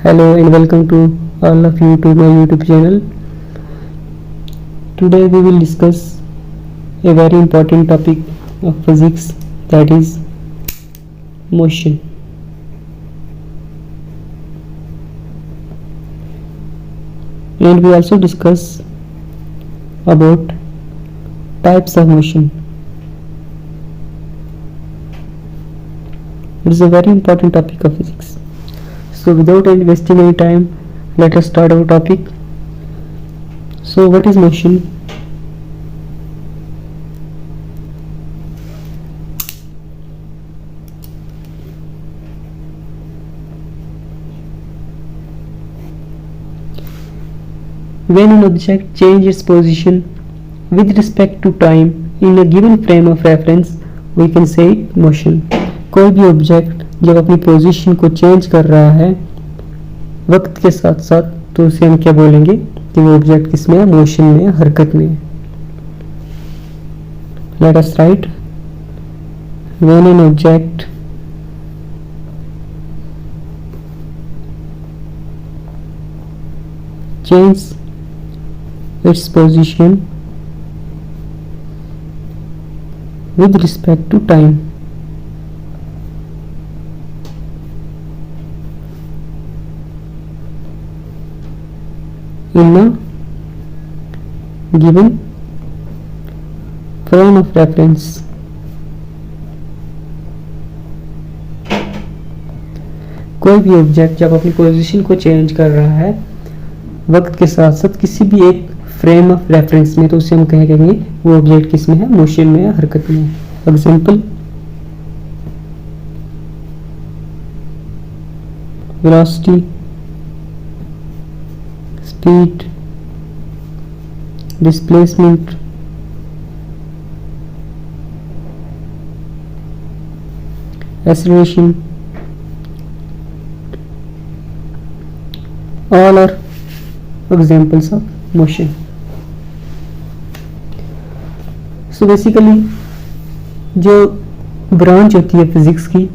Hello and welcome to all of you to my YouTube channel. Today we will discuss a very important topic of physics, that is motion. And we also discuss about types of motion. It is a very important topic of physics. So without any wasting any time, let us start our topic. So what is motion? When an object changes its position with respect to time in a given frame of reference, we can say it motion. कोई भी object जब अपनी position को change कर रहा है वक्त के साथ साथ, तो उसे हम क्या बोलेंगे कि वो ऑब्जेक्ट किस में है, मोशन में, हरकत में है. Let us right when an object change its position with respect to time in a given frame of reference. कोई भी ऑब्जेक्ट जब अपनी पोजीशन को चेंज कर रहा है वक्त के साथ साथ किसी भी एक फ्रेम ऑफ रेफरेंस में, तो उसे हम कहेंगे वो ऑब्जेक्ट किस में है, मोशन में है, हरकत में है. Example velocity, speed, displacement, acceleration, all are examples of motion. So basically जो ब्रांच होती है फिजिक्स की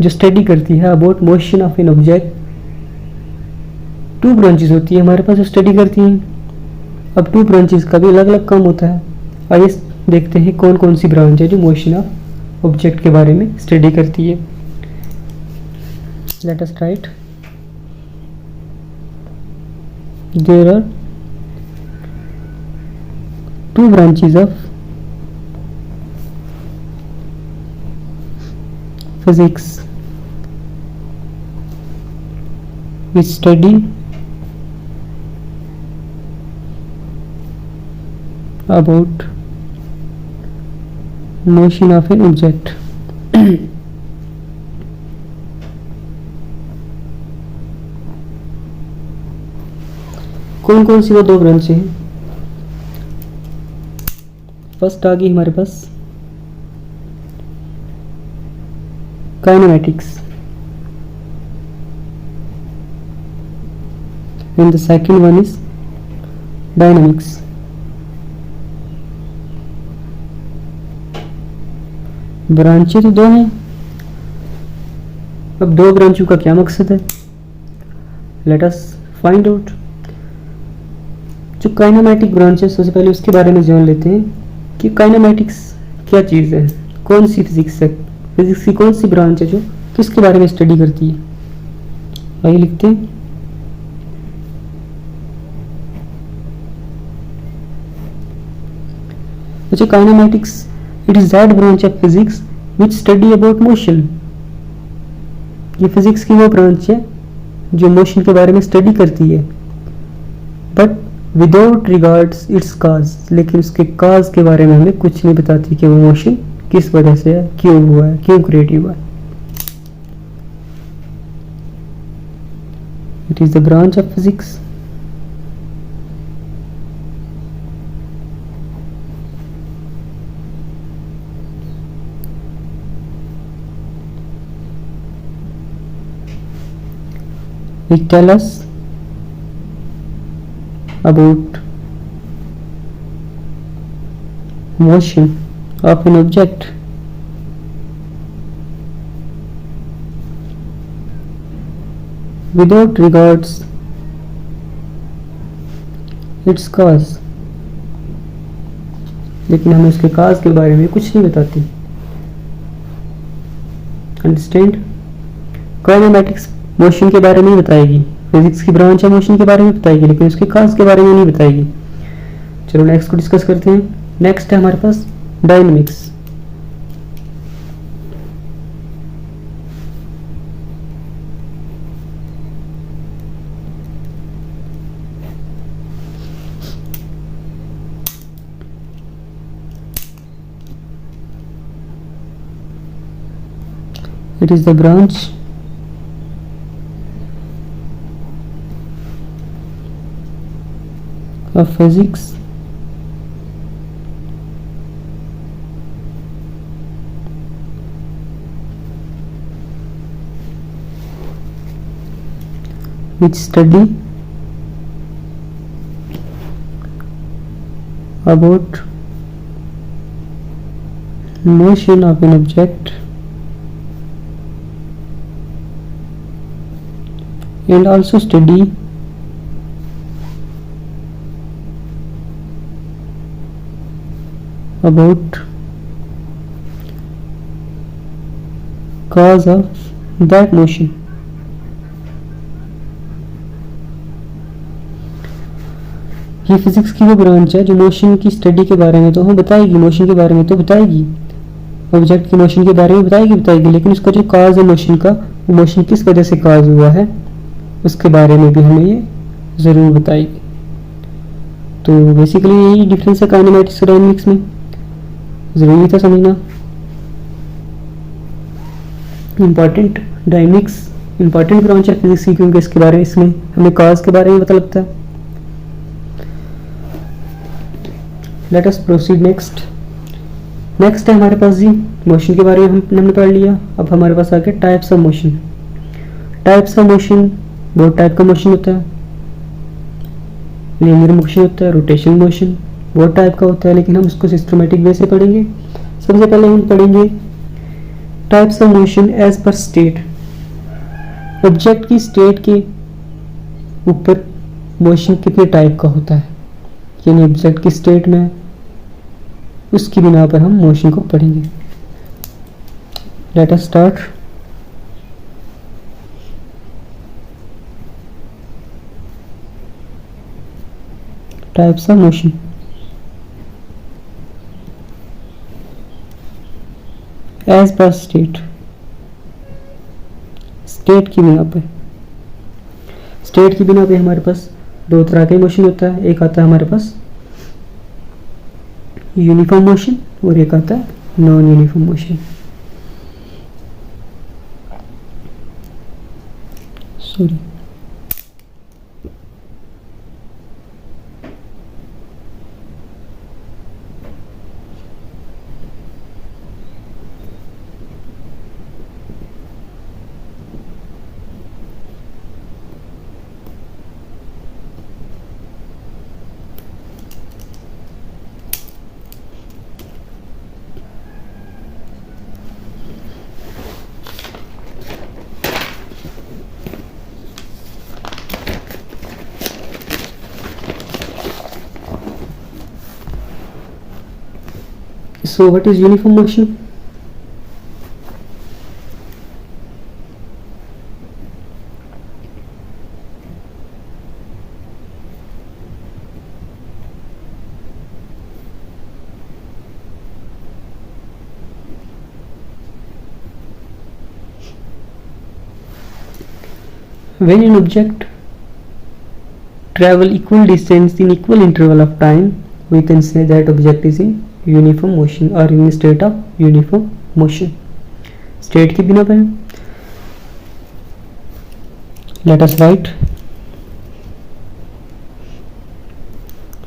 जो स्टडी करती है about motion of an object, two branches होती है हमारे पास जो स्टडी करती हैं. अब टू ब्रांचेस का भी अलग अलग काम होता है. आइए देखते हैं कौन कौन सी ब्रांच है जो मोशन ऑफ ऑब्जेक्ट के बारे में स्टडी करती है. Let us right there are two branches of physics which study about motion of an object. कौन कौन सी वो दो ब्रांच हैं? फर्स्ट आ गई हमारे पास kinematics and the second one is dynamics. ब्रांचें तो दो हैं. अब दो ब्रांचों का क्या मकसद है, लेट अस फाइंड आउट. जो काइनेमैटिक ब्रांच है सबसे पहले उसके बारे में जान लेते हैं कि काइनेमैटिक्स क्या चीज़ है, कौन सी फिजिक्स है, फिजिक्स की कौन सी ब्रांच है जो किसके बारे में स्टडी करती है. आइए लिखते हैं. अच्छा, kinematics it is that branch of physics which study about motion. ये फिजिक्स की वो ब्रांच है जो मोशन के बारे में स्टडी करती है, बट विदाउट रिगार्ड्स इट्स काज. लेकिन उसके काज के बारे में हमें कुछ नहीं बताती कि वो मोशन किस वजह से है, क्यों हुआ है, क्यों क्रिएट हुआ है. It is the branch of physics which tell us about motion of an object. without regards its cause, लेकिन हमें उसके काज के बारे में कुछ नहीं बताती। अंडरस्टैंड? काइनेमैटिक्स मोशन के बारे में ही बताएगी, फिजिक्स की ब्रांच है मोशन के बारे में बताएगी, लेकिन उसके काज के बारे में नहीं बताएगी। चलो नेक्स्ट को डिस्कस करते हैं। नेक्स्ट है हमारे पास dynamics. It is the branch of physics which study about motion of an object and also study about cause of that motion. ये फिजिक्स की वो ब्रांच है जो मोशन की स्टडी के बारे में तो हमें बताएगी, मोशन के बारे में तो बताएगी, ऑब्जेक्ट के मोशन के बारे में बताएगी, लेकिन उसका जो काज है मोशन का, वो मोशन किस वजह से काज हुआ है उसके बारे में भी हमें ये ज़रूर बताएगी। तो बेसिकली यही डिफरेंस है काइनेमैटिक्स और डायनेमिक्स में, ज़रूरी था समझना। इम्पॉर्टेंट डायनेमिक्स इम्पॉर्टेंट ब्रांच है फिजिक्स की, क्योंकि इसके बारे में इसमें हमें काज के बारे में पता लगता है। लेट अस प्रोसीड नेक्स्ट है हमारे पास जी मोशन के बारे में हमने पढ़ लिया। अब हमारे पास आ गया types of motion. Types of motion, बहुत टाइप का मोशन होता है, लीनियर मोशन होता है, रोटेशन मोशन बहुत टाइप का होता है, लेकिन हम उसको सिस्टमेटिक वे से पढ़ेंगे। सबसे पहले हम पढ़ेंगे types of motion as per state. Object की स्टेट के ऊपर मोशन कितने टाइप का होता है, यानी ऑब्जेक्ट की स्टेट में उसकी बिना पर हम मोशन को पढ़ेंगे। Let us start. Types of motion. As per state, state की बिना पे, स्टेट की बिना पे हमारे पास दो तरह के मोशन होता है। एक आता है हमारे पास यूनिफॉर्म मोशन और एक आता है non uniform motion. Sorry, so what is uniform motion? When an object travel equal distance in equal interval of time, we can say that object is in uniform motion or in state of uniform motion. State की बिना पे let us write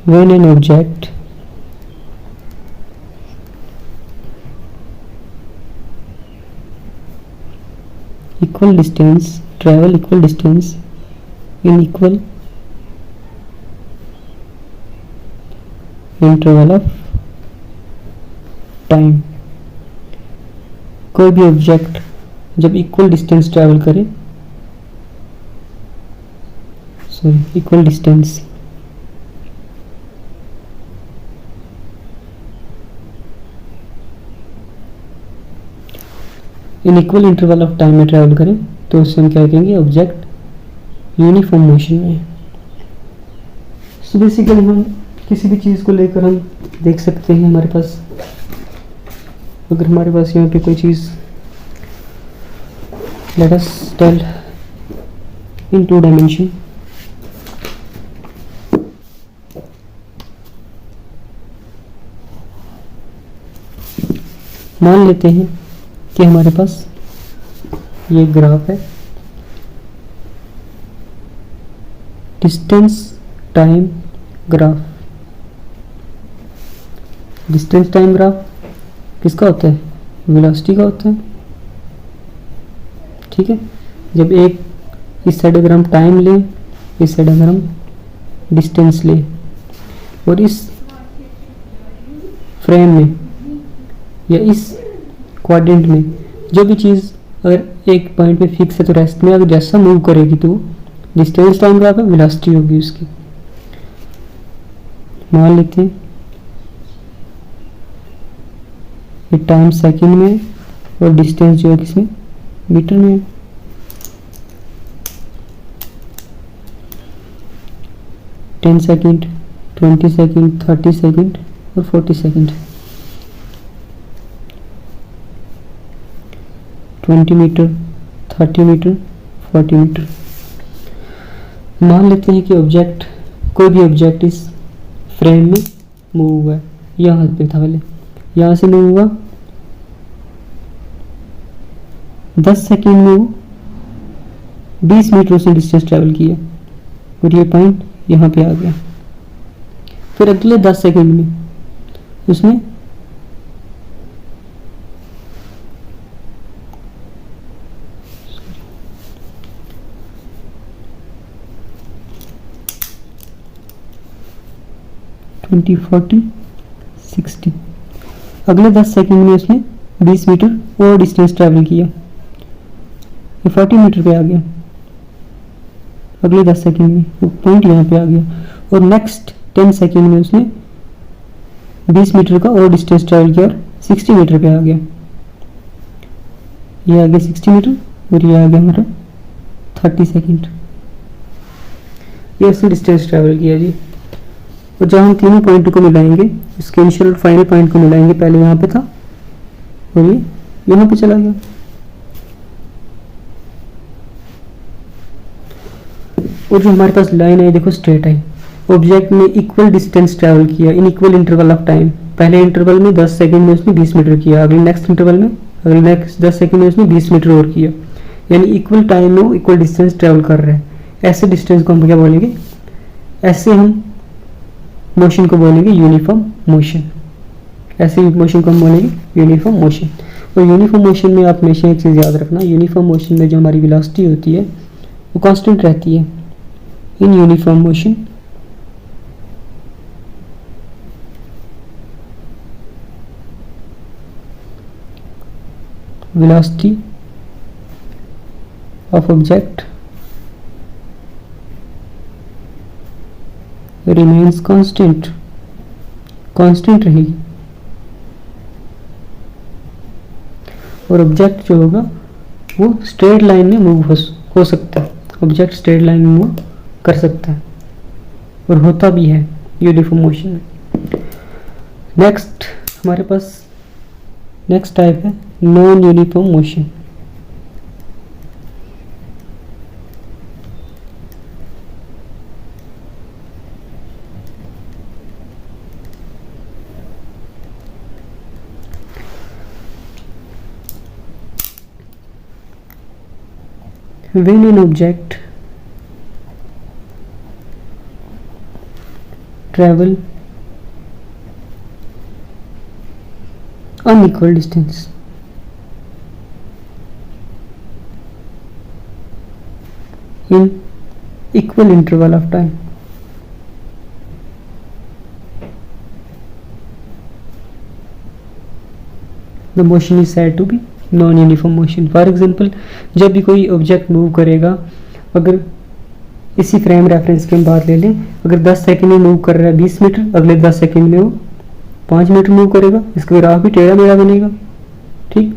when an object equal distance travel equal distance in equal interval of time. कोई भी object जब equal distance travel करे sorry, equal distance. In equal interval of time में travel करें तो उससे हम क्या कहेंगे, ऑब्जेक्ट यूनिफॉर्म मोशन में। सो बेसिकली हम किसी भी चीज़ को लेकर हम देख सकते हैं, हमारे पास अगर हमारे पास यहाँ पे कोई चीज़, लेट अस टेल इन 2 डायमेंशन, मान लेते हैं कि हमारे पास ये ग्राफ है, distance time graph. Distance time graph किसका होता है, वेलोसिटी का होता है, ठीक है। जब एक इस साइड अगर हम टाइम लें, इस साइड अगर हम डिस्टेंस लें, और इस फ्रेम में या इस क्वाड्रेंट में जो भी चीज़ अगर एक पॉइंट पे फिक्स है तो रेस्ट में अगर जैसा मूव करेगी तो डिस्टेंस टाइम ग्राफ है, वेलोसिटी होगी उसकी। मान लेते हैं ये टाइम सेकंड में और डिस्टेंस जो है किसमें, मीटर में। टेन सेकेंड, 20 सेकेंड, 30 सेकेंड और 40 सेकेंड। 20 metre, 30 metre, 40 metre. मान लेते हैं कि ऑब्जेक्ट, कोई भी ऑब्जेक्ट इस फ्रेम में मूव हुआ है, यहाँ पे था पहले, यहाँ से मूव हुआ, 10 सेकेंड में वो 20 मीटर से डिस्टेंस ट्रैवल किया और ये पॉइंट यहाँ पे आ गया। फिर अगले 10 सेकेंड में उसने ट्वेंटी, 40, 60, अगले 10 सेकेंड में उसने 20 मीटर और डिस्टेंस ट्रैवल किया, ये 40 मीटर पे आ गया। अगले 10 सेकेंड में वो पॉइंट यहाँ पे आ गया और नेक्स्ट 10 सेकेंड में उसने 20 मीटर का और डिस्टेंस ट्रैवल किया और 60 मीटर पे आ गया। ये आ गया 60 मीटर और ये आ गया हमारा 30 सेकेंड। ये उसने डिस्टेंस ट्रैवल किया जी। और जब हम तीनों पॉइंट को मिलाएंगे, इसके इनिशियल और फाइनल पॉइंट को मिलाएंगे, पहले यहाँ पे था और ये यहाँ पे चला गया। और जो हमारे पास लाइन है देखो स्ट्रेट है, ऑब्जेक्ट ने इक्वल डिस्टेंस ट्रैवल किया in equal interval of time. पहले इंटरवल में 10 सेकंड में उसने 20 मीटर किया, अगले नेक्स्ट इंटरवल में अगले नेक्स्ट 10 सेकंड में उसने 20 मीटर और किया, यानी इक्वल टाइम में वो इक्वल डिस्टेंस ट्रैवल कर रहे हैं। ऐसे डिस्टेंस को हम क्या बोलेंगे, ऐसे हम मोशन को बोलेंगे यूनिफॉर्म मोशन। ऐसे मोशन को हम बोलेंगे यूनिफॉर्म मोशन। और यूनिफॉर्म मोशन में आप हमेशा एक चीज़ याद रखना, यूनिफॉर्म मोशन में जो हमारी वेलोसिटी होती है वो कांस्टेंट रहती है। In uniform motion velocity of object remains constant रहेगी और ऑब्जेक्ट जो होगा वो स्ट्रेट लाइन में मूव हो सकता है। ऑब्जेक्ट स्ट्रेट लाइन में मूव कर सकता है और होता भी है यूनिफॉर्म मोशन में। नेक्स्ट हमारे पास नेक्स्ट टाइप है non uniform motion. When an object travel unequal distance in equal interval of time, the motion is said to be non uniform motion. For example जब भी कोई ऑब्जेक्ट मूव करेगा, अगर इसी frame reference की हम बात ले लें, अगर 10 सेकंड में मूव कर रहा है 20 मीटर, अगले 10 सेकंड में वो 5 मीटर मूव करेगा, इसका ग्राफ भी टेढ़ा मेढ़ा बनेगा। ठीक,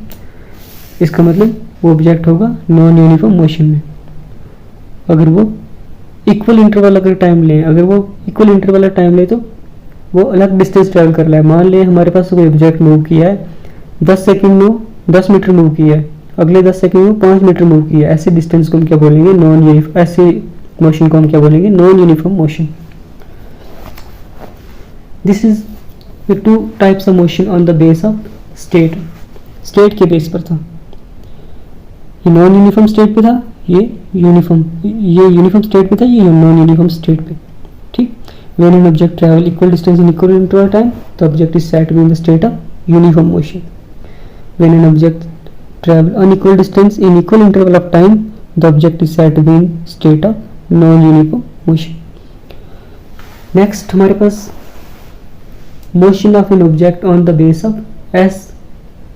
इसका मतलब वो ऑब्जेक्ट होगा नॉन यूनिफॉर्म मोशन में। अगर वो इक्वल इंटरवल अगर टाइम ले, अगर वो इक्वल इंटरवल वाला टाइम ले तो वो अलग डिस्टेंस ट्रैवल कर रहा है। मान लें हमारे पास कोई ऑब्जेक्ट मूव किया है 10 सेकंड में 10 मीटर मूव किया है, अगले 10 सेकंड में 5 मीटर मूव किया है, ऐसे डिस्टेंस को हम क्या बोलेंगे, नॉन यूनिफॉर्म, ऐसे मोशन को हम क्या बोलेंगे, non uniform motion. This is the two types of motion on the base of state. State के बेस पर था, ये नॉन यूनिफॉर्म स्टेट पे था, ये यूनिफॉर्म स्टेट पे था, ये नॉन यूनिफॉर्म स्टेट पे। ठीक, when an object travel equal distance in equal interval time, the object is said to be in the state of uniform motion. When an object travel unequal distance in equal interval of time, the object is said to be in state of non-uniform motion. Next हमारे पास motion of an object on the base of s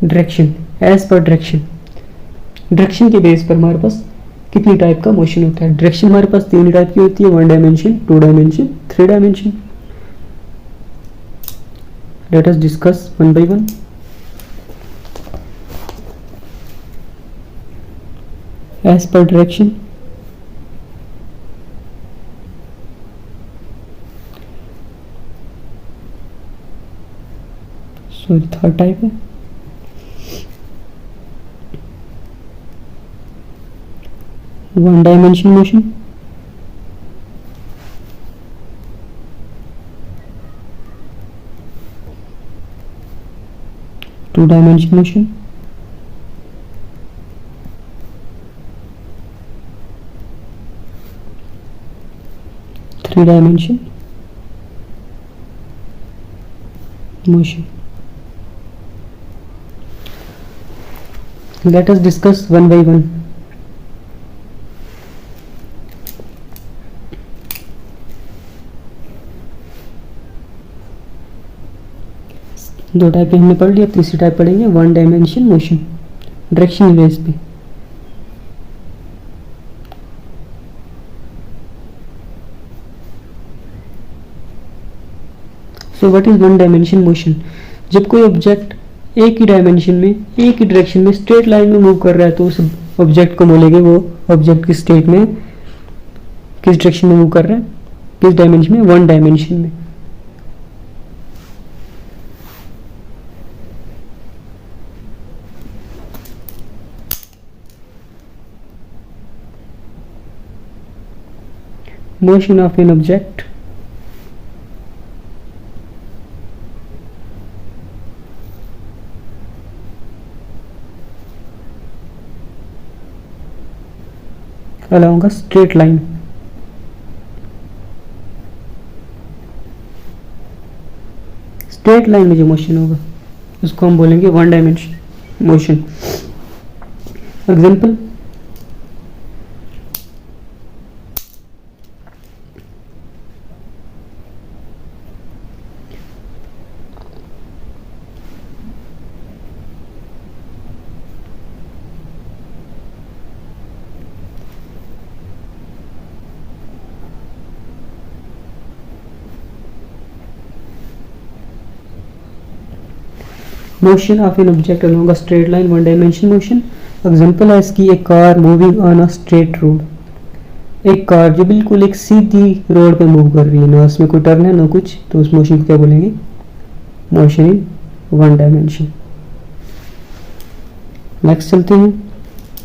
direction, as per direction। Direction के base पर हमारे पास कितनी type का motion होता है। Direction हमारे पास 3 type की होती है, 1 dimension, 2 dimension, 3 dimension. Let us discuss one by one. As per direction, sorry third type है। One dimension motion, two dimension motion, three dimension motion. Let us discuss one by one. दो type हमने पढ़ लिया, तीसरी type पढ़ेंगे 1 dimension motion, direction base पे। So what is 1 dimension motion? जब कोई ऑब्जेक्ट एक ही डायमेंशन में, एक ही डायरेक्शन में स्ट्रेट लाइन में मूव कर रहा है तो उस ऑब्जेक्ट को बोलेंगे वो ऑब्जेक्ट किस स्टेट में, किस डायरेक्शन में मूव कर रहा है, किस डायमेंशन में, 1 डायमेंशन में। Motion of an object along a straight line। Straight line में जो मोशन होगा उसको हम बोलेंगे 1 dimension motion. Example, motion of an object along a straight line 1 dimension motion. Example है इसकी, एक car moving on a straight road. एक कार जो बिल्कुल एक सीधी रोड पे मूव कर रही है, ना उसमें कोई टर्न है ना कुछ, तो उस मोशन को क्या बोलेंगे, मोशन इन 1 डायमेंशन। नेक्स्ट चलते हैं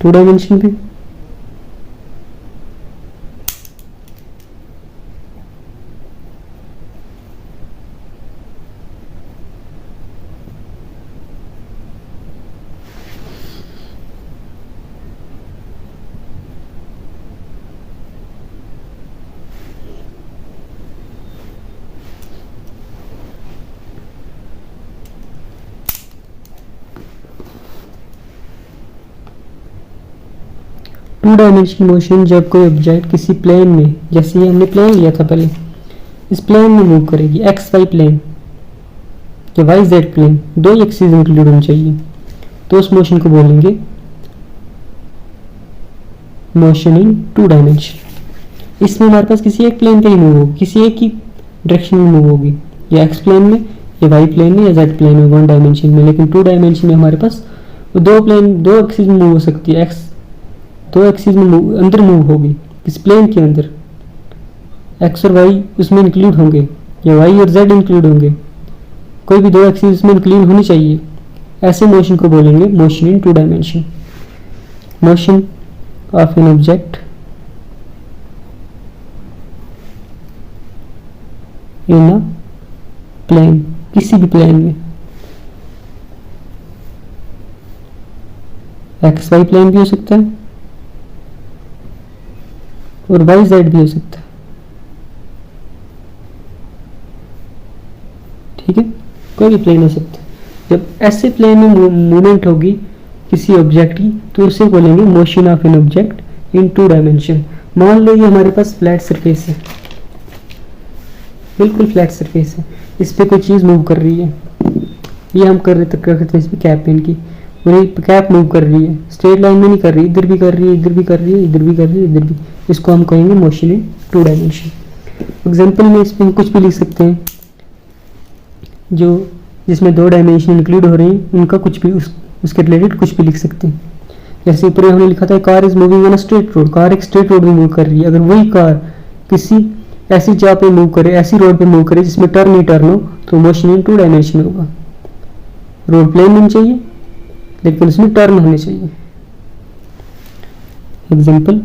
2 डायमेंशन पे। टू डायमेंशनल मोशन जब कोई ऑब्जेक्ट किसी प्लेन में, जैसे ये हमने प्लेन लिया था पहले, इस प्लेन में मूव करेगी, एक्स वाई प्लेन या Y Z plane, 2 axis include होनी चाहिए, तो उस मोशन को बोलेंगे मोशन इन 2 डायमेंशन। इसमें हमारे पास किसी एक प्लेन पे ही मूव होगी, किसी एक ही डायरेक्शन में मूव होगी, या एक्स प्लेन में या वाई प्लेन में या जेड प्लेन में, वन डायमेंशन में। लेकिन टू डायमेंशन में हमारे पास दो एक्सिस में मूव हो सकती है, एक्स दो एक्सिस में अंदर मूव होगी, इस प्लेन के अंदर एक्स और वाई उसमें इंक्लूड होंगे, या वाई और जेड इंक्लूड होंगे, कोई भी दो एक्सिस उसमें इंक्लूड होनी चाहिए। ऐसे मोशन को बोलेंगे motion in two dimension. Motion of an object in a plane, किसी भी प्लेन में, एक्स वाई प्लेन भी हो सकता है और वाई जेड भी हो सकता है, ठीक है, कोई भी प्लेन हो सकता है। जब ऐसे प्लेन में मूवमेंट होगी किसी ऑब्जेक्ट की तो उसे बोलेंगे motion of an object in two dimension. मान लो ये हमारे पास फ्लैट सरफेस है, बिल्कुल फ्लैट सरफेस है, इस पे कोई चीज़ मूव कर रही है, ये हम कर रहे थे इस पर कैप पेन की, और ये कैप मूव कर रही है, स्ट्रेट लाइन में नहीं कर रही, इधर भी कर रही है, इधर भी कर रही है, इधर भी कर रही है, इधर भी, इसको हम कहेंगे motion in two dimension. Example में इस पर कुछ भी लिख सकते हैं, जो जिसमें दो डायमेंशन इंक्लूड हो रहे हैं उनका कुछ भी उसके रिलेटेड कुछ भी लिख सकते हैं। जैसे ऊपर हमने लिखा था car is moving on a straight road, car एक स्ट्रेट रोड में मूव कर रही है। अगर वही कार किसी ऐसी जगह पे मूव करे, ऐसी रोड पे मूव करे जिसमें टर्न ही टर्न हो, तो मोशन इन टू डायमेंशन होगा। रोड प्लेन होनी चाहिए लेकिन उसमें टर्न होने चाहिए। Example,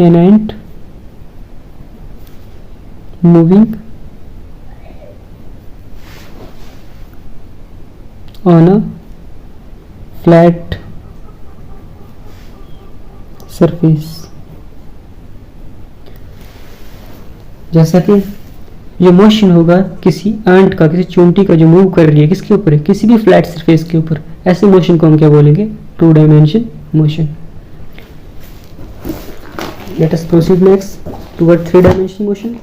an ant moving on a flat surface। जैसा कि ये मोशन होगा किसी एंट का, किसी चूंटी का जो मूव कर रही है किसके ऊपर है, किसी भी फ्लैट सरफेस के ऊपर, ऐसे मोशन को हम क्या बोलेंगे, two dimension motion. Let us proceed next toward three dimension motion.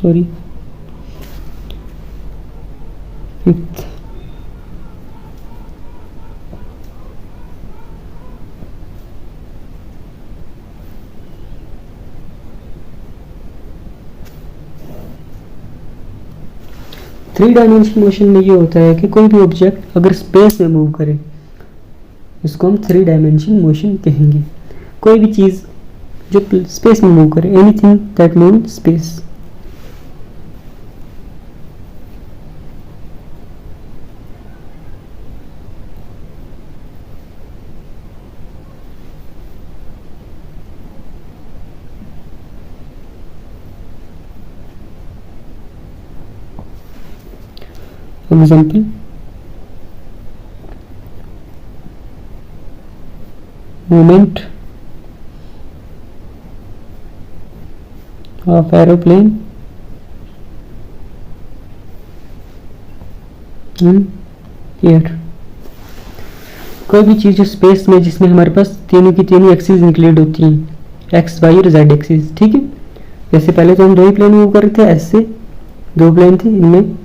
Sorry, fifth, three dimension motion में ये होता है कि कोई भी ऑब्जेक्ट अगर स्पेस में मूव करे इसको हम थ्री डायमेंशन मोशन कहेंगे। कोई भी चीज़ जो स्पेस में मूव करे, anything that move in space. Example, movement of aeroplane in air। कोई भी चीज़ जो स्पेस में, जिसमें हमारे पास तीनों की तीनों एक्सिस इंक्लूड होती हैं, एक्स वाई और जेड एक्सिस, ठीक है। जैसे पहले तो हम दो ही प्लेन मूव कर रहे थे, ऐसे दो प्लेन थे, इनमें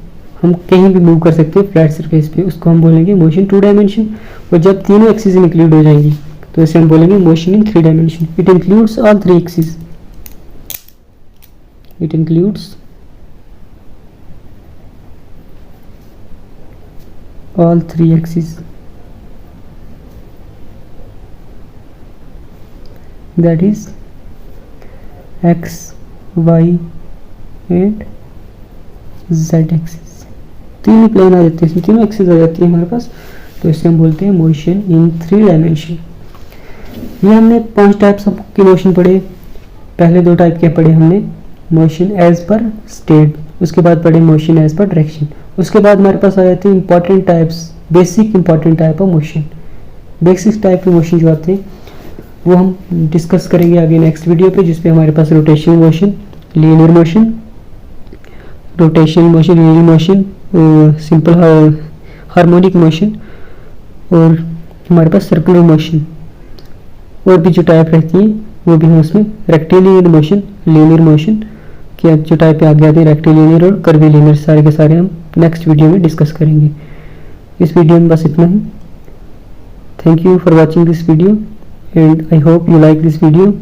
हम कहीं भी मूव कर सकते हैं फ्लैट सरफेस पे, उसको हम बोलेंगे मोशन टू डायमेंशन। और जब तीनों एक्सिस इंक्लूड हो जाएंगी तो इसे हम बोलेंगे motion in three dimension. It includes all three axis, it includes all three axis, that is x, y and z axis. तीन प्लेन आ जाते हैं, इसमें तीनों एक्सिस आ जाती है हमारे पास, तो इसे हम बोलते हैं मोशन इन थ्री डायमेंशन। ये हमने 5 टाइप्स ऑफ के मोशन पढ़े। पहले 2 टाइप के पढ़े हमने, मोशन एज पर स्टेट, उसके बाद पढ़े मोशन एज पर डायरेक्शन। उसके बाद हमारे पास आ जाते हैं important types, basic important type of motion. Basic type के मोशन जो आते हैं वो हम डिस्कस करेंगे आगे नेक्स्ट वीडियो पे, जिसपे हमारे पास rotational motion, linear motion, rotational motion, linear motion, simple harmonic motion और हमारे पास सर्कुलर मोशन। और भी जो टाइप रहती हैं वो भी हम उसमें रेक्टिलिनियर मोशन, लीनियर मोशन के जो टाइप पे आगे आते हैं, रेक्टिलिनियर और कर्विलिनियर, सारे के सारे हम नेक्स्ट वीडियो में डिस्कस करेंगे। इस वीडियो में बस इतना ही। Thank you for watching this video and I hope you like this video.